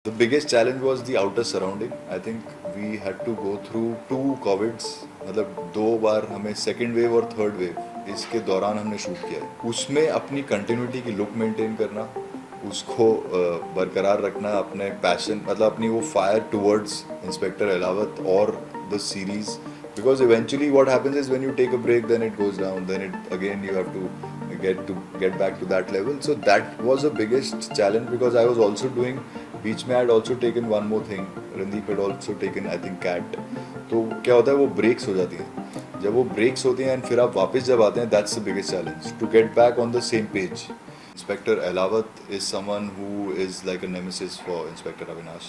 The biggest challenge was the outer surrounding. I think we had to go through two covids. मतलब दो बार हमें second wave और third wave इसके दौरान हमने शूट किया है. उसमें अपनी कंटिन्यूटी की लुक मेंटेन करना, उसको बरकरार रखना, अपने पैशन मतलब अपनी वो फायर टुवर्ड्स इंस्पेक्टर अलावत और the series. Because eventually what happens is when you take a break, then it goes down, then it again you have to get back to that level. So that was the biggest challenge because I was also doing, बीच में I had also taken one more thing. Randeep had also taken I think cat. तो क्या होता है वो breaks हो जाती हैं. जब वो ब्रेक्स होती हैं एंड फिर आप वापस जब आते हैं, that's the biggest challenge to get back on the same page. Inspector Ahlawat is someone who is like a nemesis for inspector Avinash.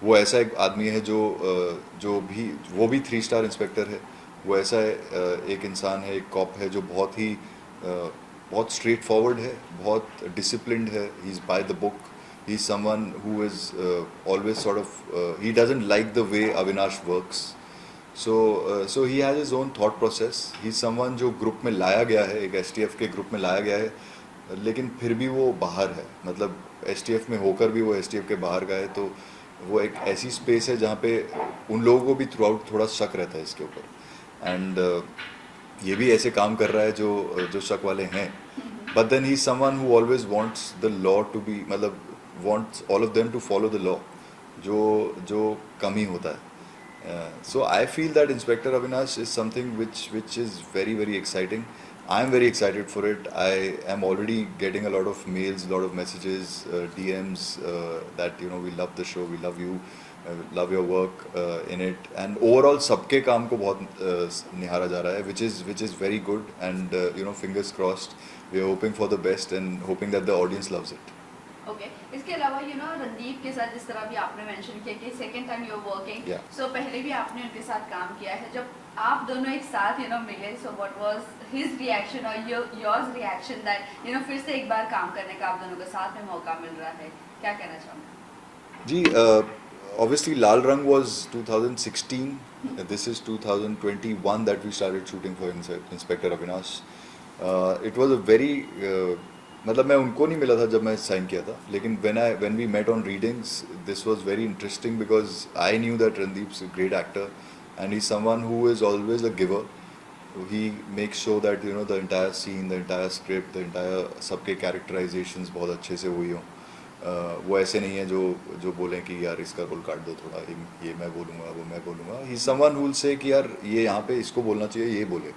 वो ऐसा एक आदमी है जो भी वो भी 3 स्टार इंस्पेक्टर है. वो ऐसा एक इंसान है, एक कॉप है जो बहुत स्ट्रेट फॉरवर्ड है, बहुत डिसिप्लिन्ड है. He is by the book. He is someone who is always sort of he doesn't like the way Avinash works. So he has his own thought process. He is someone जो group में लाया गया है, एक STF के group में लाया गया है, लेकिन फिर भी वो बाहर है. मतलब एसटीएफ में होकर भी वो एसटीएफ के बाहर का है. तो वो एक ऐसी स्पेस है जहाँ पे उन लोगों को भी थ्रू आउट थोड़ा शक रहता है इसके ऊपर. एंड ये भी ऐसे काम कर रहा है जो शक वाले हैं. But then he someone who always wants the law to be, मतलब wants all of them to follow the law, जो कम ही होता है. So I feel that Inspector Avinash is something which is very very exciting. I am very excited for it. I am already getting a lot of mails, a lot of messages, DMs that we love the show, we love you, love your work in it, and overall सबके काम को बहुत निहारा जा रहा है, which is very good, and fingers crossed. We are hoping for the best and hoping that the audience loves it. Okay इसके अलावा रणदीप के साथ जिस तरह भी आपने मेंशन किया कि second time you are working, so पहले भी आपने उनके साथ काम किया है. जब आप दोनों एक साथ मिले, so what was his reaction और योर्स रिएक्शन दैट फिर से एक बार काम करने का आप दोनों के साथ में मौका मिल रहा है, क्या कहना चाहूँगा? जी, obviously Lal Rang was 2016. This is 2021 that we started shooting for Inspector Avinash. It was a very मतलब मैं उनको नहीं मिला था जब मैं साइन किया था, लेकिन when we met on readings, this was very interesting because I knew that Randeep's a great actor and he's someone who is always a giver. He makes sure that the entire scene, the entire script, the entire सबके characterizations बहुत अच्छे से हुई हों. वो ऐसे नहीं है जो बोलें कि यार इसका रोल काट दो थोड़ा, ये मैं बोलूँगा, वो मैं बोलूँगा. He's someone who will say कि यार ये यहाँ पे इसको बोलना चाहिए, ये बोले.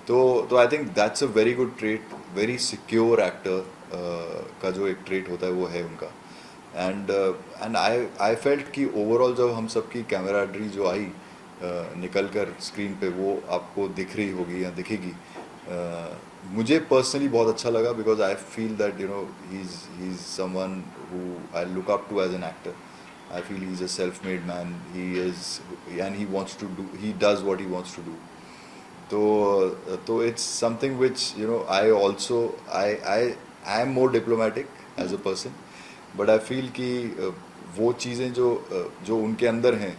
तो I think that's a very good trait. Very secure actor का जो एक ट्रेट होता है वो है उनका. एंड आई फेल्ट कि ओवरऑल जब हम सबकी कैमराड्री जो आई निकल कर स्क्रीन पे वो आपको दिख रही होगी या दिखेगी, मुझे पर्सनली बहुत अच्छा लगा because I feel that he is someone who I look up to as an actor. I feel he is a self made man. He is and he wants to do, he does what he wants to do. तो it's something which I am more diplomatic as a person, but I feel कि वो चीज़ें जो उनके अंदर हैं,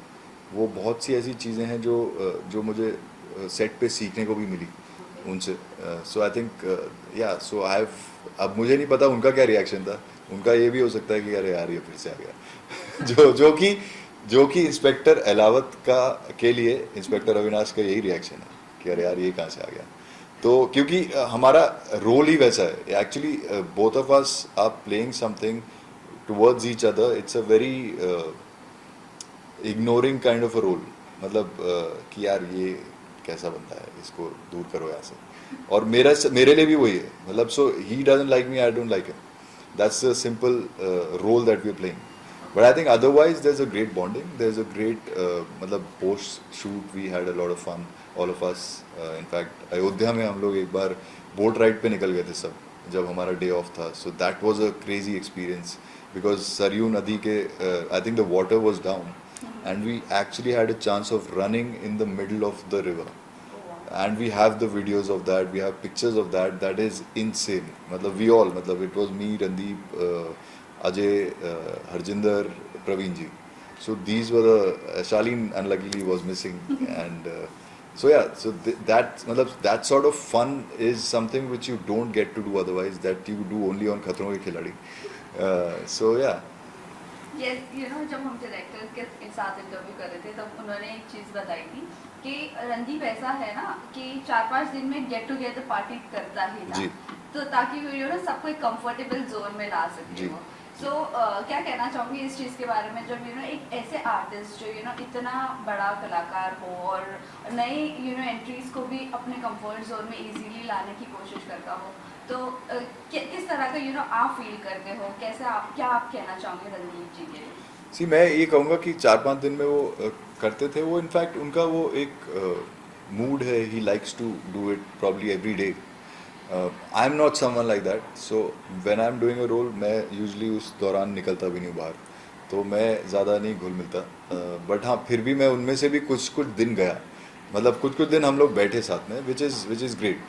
वो बहुत सी ऐसी चीज़ें हैं जो मुझे सेट पे सीखने को भी मिली उनसे. सो I think so I have, अब मुझे नहीं पता उनका क्या रिएक्शन था. उनका ये भी हो सकता है कि अरे यार ये फिर से आ गया. जो कि इंस्पेक्टर अलावत के लिए इंस्पेक्टर अविनाश का यही रिएक्शन है कि अरे यार ये कहाँ से आ गया. तो क्योंकि हमारा रोल ही वैसा है actually. Both of us are playing something towards each other. It's a very ignoring kind of a role. मतलब कि यार ये कैसा बनता है, इसको दूर करो यहाँ से. और मेरे लिए भी वही है. मतलब so he doesn't like me, I don't like him. That's a simple role that we are playing. But I think otherwise there's a great bonding. There's a great मतलब post shoot we had a lot of fun, all of us. In fact Ayodhya में हम लोग एक बार boat ride पे निकल गए थे सब जब हमारा डे ऑफ था. So that was a crazy experience because Saryu नदी के I think the water was down and we actually had a chance of running in the middle of the river. And we have the videos of that, we have pictures of that. That is insane. मतलब we all, मतलब it was me, Randeep, Ajay, Harjinder, Praveen ji. So these were the Shaleen unluckily was missing, and so yeah. So that sort of fun is something which you don't get to do otherwise. That you do only on Khatron Ke Khiladi. So yeah. Yes, you know जब हम director के साथ interview कर रहे थे तब उन्होंने एक चीज़ बताई थी कि रणदीप ऐसा है ना कि 4-5 दिन में गेट टुगेदर पार्टी करता ही था, जी तो ताकि यू नो सबको एक कंफर्टेबल जोन में ला सके जी वो। सो क्या कहना चाहूँगी इस चीज़ के बारे में, जब यू नो एक ऐसे आर्टिस्ट जो यू नो इतना बड़ा कलाकार हो और नए यू नो एंट्रीज को भी अपने कंफर्ट जोन में इजीली लाने की कोशिश करता हो, तो किस तरह का यू नो आप फील करते हो, कैसे आप, क्या आप कहना चाहोगे रणदीप जी के लिए? सी मैं ये कहूँगा कि 4-5 दिन में वो करते थे वो, इनफैक्ट उनका वो एक मूड है, he likes to do it probably every day. I am not someone like that, so when I am doing a role मैं यूजली उस दौरान निकलता भी नहीं बाहर, तो मैं ज़्यादा नहीं घुल मिलता. बट हाँ, फिर भी मैं उनमें से भी कुछ कुछ दिन गया, मतलब कुछ कुछ दिन हम लोग बैठे साथ में, which is great,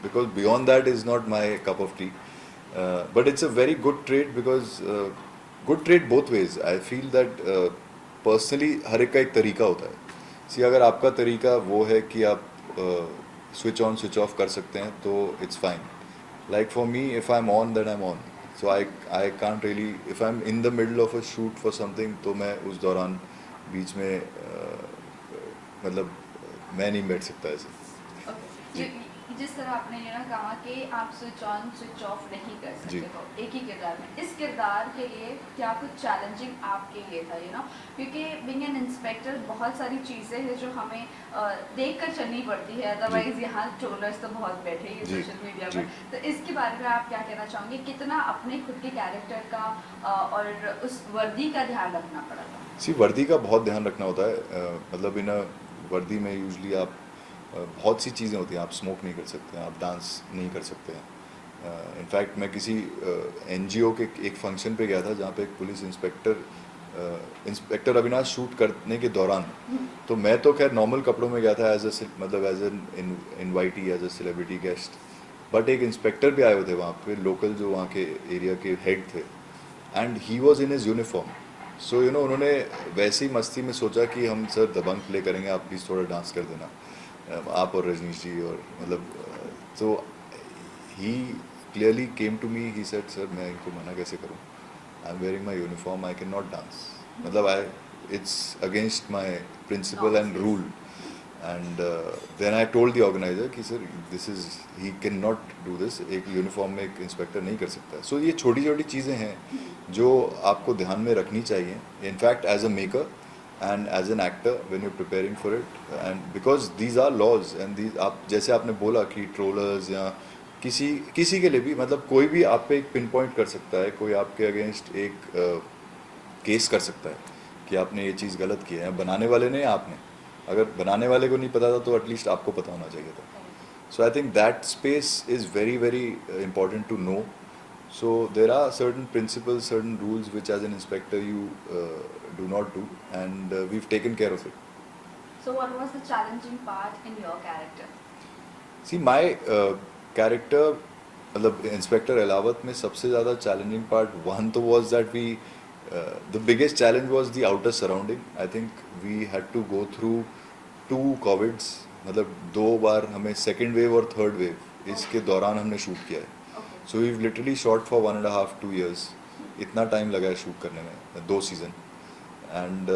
because beyond that is not my cup of tea. But it's a very good trade, because good trade both ways. I feel that personally हर एक का एक तरीका होता है. सी अगर आपका तरीका वो है कि आप स्विच ऑन स्विच ऑफ कर सकते हैं तो it's fine. Like for me, if I am on then I am on. So I can't really, if I am in the middle of a shoot for something, तो मैं उस दौरान बीच में मतलब मैं नहीं बैठ सकता ऐसे. जी जिस तरह आपने ये ना कहा कि आप स्विच ऑन स्विच ऑफ नहीं कर जी सकते हो एक ही किरदार में, इस किरदार के लिए क्या कुछ चैलेंजिंग आपके लिए था, यू नो, क्योंकि बीइंग एन इंस्पेक्टर बहुत सारी चीज़ें हैं जो हमें देख कर चलनी पड़ती है, अदरवाइज यहाँ ट्रोलर्स तो बहुत बैठे हैं जी सोशल मीडिया जी. पर. तो इसके बारे में आप क्या कहना चाहोगे, कितना अपने खुद के कैरेक्टर का और उस वर्दी का ध्यान रखना पड़ा था? सी वर्दी का बहुत ध्यान रखना होता है. मतलब इन वर्दी में यूजली आप बहुत सी चीज़ें होती हैं. आप स्मोक नहीं कर सकते हैं, आप डांस नहीं कर सकते हैं. इनफैक्ट मैं किसी एनजीओ के एक फंक्शन पे गया था जहाँ पे एक पुलिस इंस्पेक्टर अविनाश शूट करने के दौरान, तो मैं तो खैर नॉर्मल कपड़ों में गया था, एज अ मतलब as an invitee, as a celebrity guest. But एक इंस्पेक्टर भी आए हुए थे वहाँ पे, लोकल जो वहाँ के एरिया के हेड थे, and he was in his uniform. So you know उन्होंने वैसी मस्ती में सोचा कि हम सर दबंग प्ले करेंगे, आप प्लीज़ थोड़ा डांस कर देना, आप और रजनीश जी, और मतलब तो he clearly came to me, he said sir मैं इनको मना कैसे करूँ, I am wearing my uniform, I can not dance. मतलब I, it's against my principle and rule. And then I told the organiser कि sir this is, he can not do this, एक uniform में एक inspector नहीं कर सकता. सो ये छोटी छोटी चीज़ें हैं जो आपको ध्यान में रखनी चाहिए, in fact as a maker and as an actor when you're preparing for it, and because these are laws and these, आप जैसे आपने बोला कि ट्रोलर्स या किसी किसी के लिए भी, मतलब कोई भी आप पे एक पिन पॉइंट कर सकता है, कोई आपके अगेंस्ट एक केस कर सकता है कि आपने ये चीज़ गलत की है. बनाने वाले ने, आपने, अगर बनाने वाले को नहीं पता था तो एटलीस्ट आपको पता होना चाहिए था. So I think that space is very very important to know. So there are certain principles, certain rules which as an inspector you do not do, and we've taken care of it. So what was the challenging part in your character? See my character, मतलब inspector Elavat में सबसे ज़्यादा challenging part one तो was that we the biggest challenge was the outer surrounding. I think we had to go through 2 covids, मतलब 2 बार हमें second wave और third wave इसके दौरान हमने शूट किया है. So we literally shot for 1.5-2 years. इतना टाइम लगा है शूट करने में, 2 सीज़न. एंड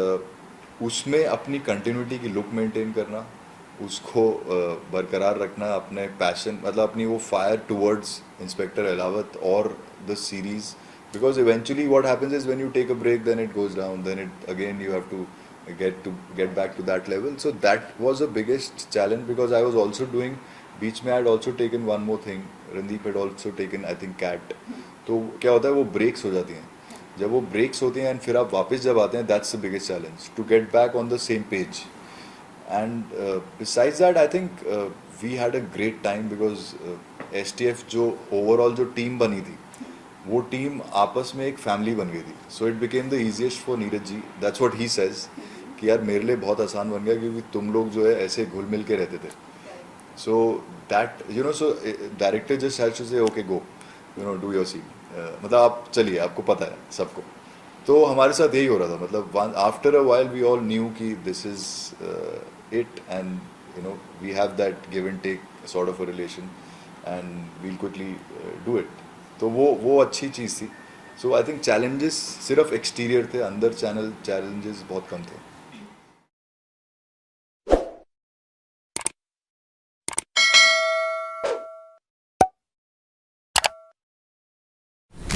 उसमें अपनी कंटिन्यूटी की लुक मेंटेन करना, उसको बरकरार रखना, अपने पैशन, मतलब अपनी वो फायर टुवर्ड्स इंस्पेक्टर एलावत और the series. Because eventually what happens is when you take a break then it goes down, then it again you have to get back to that level. So that was the biggest challenge, because I was also doing, बीच में I had also taken one more thing, Randeep had also taken I think cat. तो क्या होता है, वो breaks हो जाती हैं. जब वो ब्रेक्स होती हैं एंड फिर आप वापस जब आते हैं, that's the biggest challenge, to get back on the same page. And besides that I think we had a great time, because STF जो ओवरऑल जो टीम बनी थी, वो टीम आपस में एक फैमिली बन गई थी. So it became the easiest for Neeraj ji, that's what he says, कि यार मेरे लिए बहुत आसान बन गया क्योंकि तुम लोग जो है ऐसे घुल मिल के रहते थे. So that you know, so director just has to say okay go, you know do your scene, मतलब आप चलिए, आपको पता है सबको. तो हमारे साथ यही हो रहा था, मतलब after a while we all knew कि this is it, and you know we have that give and take sort of a relation, and we'll quickly do it. तो वो अच्छी चीज़ थी. सो आई थिंक चैलेंजेस सिर्फ exterior थे, अंदर challenges बहुत कम थे.